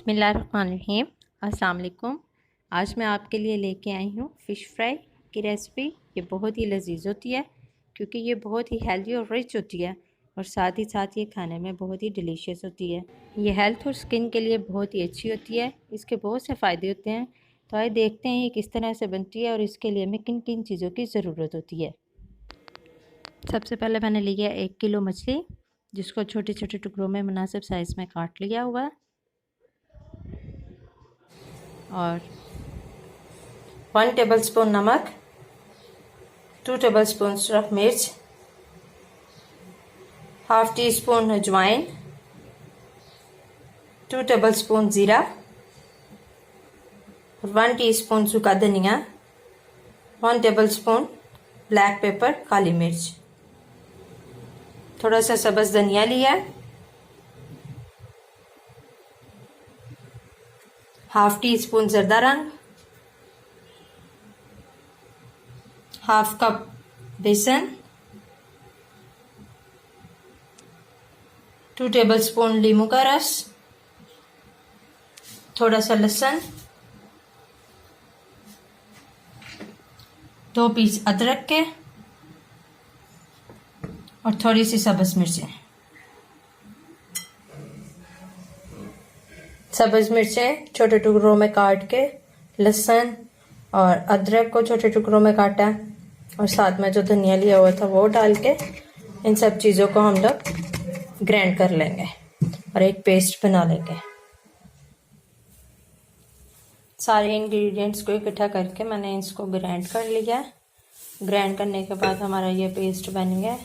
बिस्मिल्लाहिर्रहमानिर्रहीम। अस्सलाम वालेकुम। आज मैं आपके लिए लेके आई हूँ फ़िश फ्राई की रेसिपी। ये बहुत ही लजीज होती है क्योंकि ये बहुत ही हेल्दी और रिच होती है और साथ ही साथ ये खाने में बहुत ही डिलीशियस होती है। ये हेल्थ और स्किन के लिए बहुत ही अच्छी होती है। इसके बहुत से फ़ायदे होते हैं। तो आइए देखते हैं ये किस तरह से बनती है और इसके लिए हमें किन किन चीज़ों की ज़रूरत होती है। सबसे पहले मैंने लिया 1 किलो मछली, जिसको छोटे छोटे टुकड़ों में मुनासिब साइज़ में काट लिया हुआ है, और 1 टेबलस्पून नमक, 2 टेबलस्पून सूरख मिर्च, हाफ टी स्पून अजवाइन, 2 टेबलस्पून ज़ीरा, 1 टीस्पून सूखा धनिया, 1 टेबलस्पून ब्लैक पेपर काली मिर्च, थोड़ा सा सब्ज़ धनिया लिया, हाफ टी स्पून ज़रदा रंग, हाफ कप बेसन, 2 टेबलस्पून लीमू का रस, थोड़ा सा लहसुन, 2 पीस अदरक के और थोड़ी सी सब्ज़ मिर्चें। सब्ज़ मिर्चें छोटे टुकड़ों में काट के, लहसुन और अदरक को छोटे टुकड़ों में काटा और साथ में जो धनिया लिया हुआ था वो डाल के इन सब चीज़ों को हम लोग ग्राइंड कर लेंगे और एक पेस्ट बना लेंगे। सारे इंग्रेडिएंट्स को इकट्ठा करके मैंने इसको ग्राइंड कर लिया। ग्राइंड करने के बाद हमारा ये पेस्ट बन गया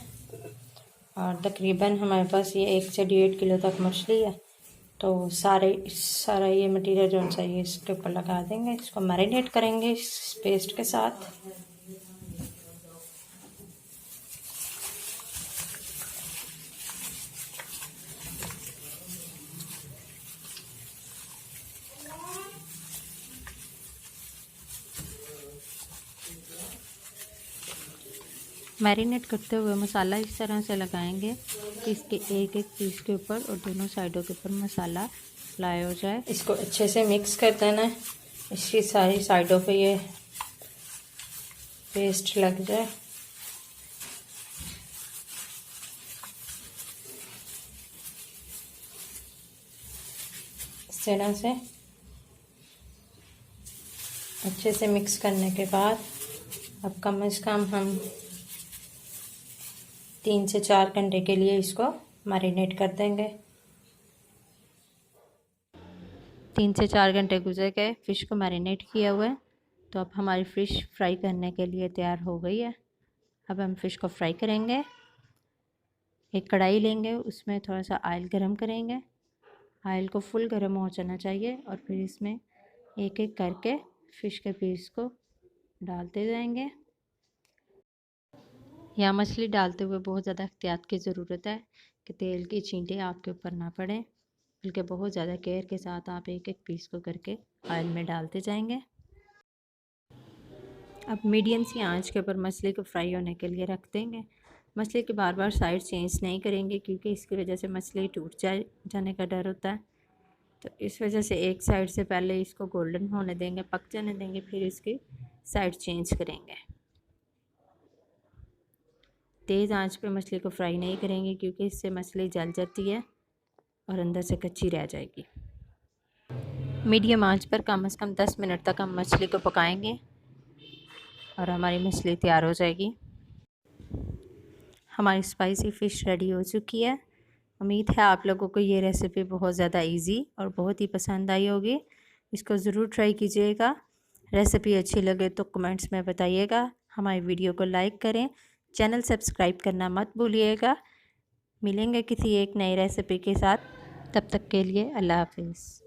और तकरीबन हमारे पास ये 1 से 1.5 किलो तक मछली है। तो सारा ये मटेरियल जो चाहिए इसके ऊपर लगा देंगे। इसको मैरिनेट करेंगे इस पेस्ट के साथ। मैरिनेट करते हुए मसाला इस तरह से लगाएंगे कि इसके एक एक पीस के ऊपर और दोनों साइडों के ऊपर मसाला अप्लाई हो जाए। इसको अच्छे से मिक्स कर देना है, इसकी सारी साइडों पे ये पेस्ट लग जाए। इस तरह से अच्छे से मिक्स करने के बाद अब कम से कम हम 3 से 4 घंटे के लिए इसको मैरिनेट कर देंगे। 3 से 4 घंटे गुजर गए, फ़िश को मैरिनेट किया हुआ है। तो अब हमारी फ़िश फ्राई करने के लिए तैयार हो गई है। अब हम फ़िश को फ्राई करेंगे। एक कढ़ाई लेंगे, उसमें थोड़ा सा ऑयल गरम करेंगे। ऑयल को फुल गरम हो जाना चाहिए और फिर इसमें एक एक करके फ़िश के पीस को डालते जाएंगे। या मछली डालते हुए बहुत ज़्यादा एहतियात की ज़रूरत है कि तेल की छींटे आपके ऊपर ना पड़े, बल्कि बहुत ज़्यादा केयर के साथ आप एक एक पीस को करके ऑयल में डालते जाएंगे। अब मीडियम सी आंच के ऊपर मछली को फ्राई होने के लिए रख देंगे। मछली के बार बार साइड चेंज नहीं करेंगे क्योंकि इसकी वजह से मछली टूट जाने का डर होता है। तो इस वजह से एक साइड से पहले इसको गोल्डन होने देंगे, पक जाने देंगे, फिर इसकी साइड चेंज करेंगे। तेज़ आंच पे मछली को फ्राई नहीं करेंगे क्योंकि इससे मछली जल जाती है और अंदर से कच्ची रह जाएगी। मीडियम आंच पर कम से कम 10 मिनट तक हम मछली को पकाएंगे और हमारी मछली तैयार हो जाएगी। हमारी स्पाइसी फ़िश रेडी हो चुकी है। उम्मीद है आप लोगों को ये रेसिपी बहुत ज़्यादा इजी और बहुत ही पसंद आई होगी। इसको ज़रूर ट्राई कीजिएगा। रेसिपी अच्छी लगे तो कमेंट्स में बताइएगा। हमारी वीडियो को लाइक करें, चैनल सब्सक्राइब करना मत भूलिएगा। मिलेंगे किसी एक नई रेसिपी के साथ, तब तक के लिए अल्लाह हाफिज़।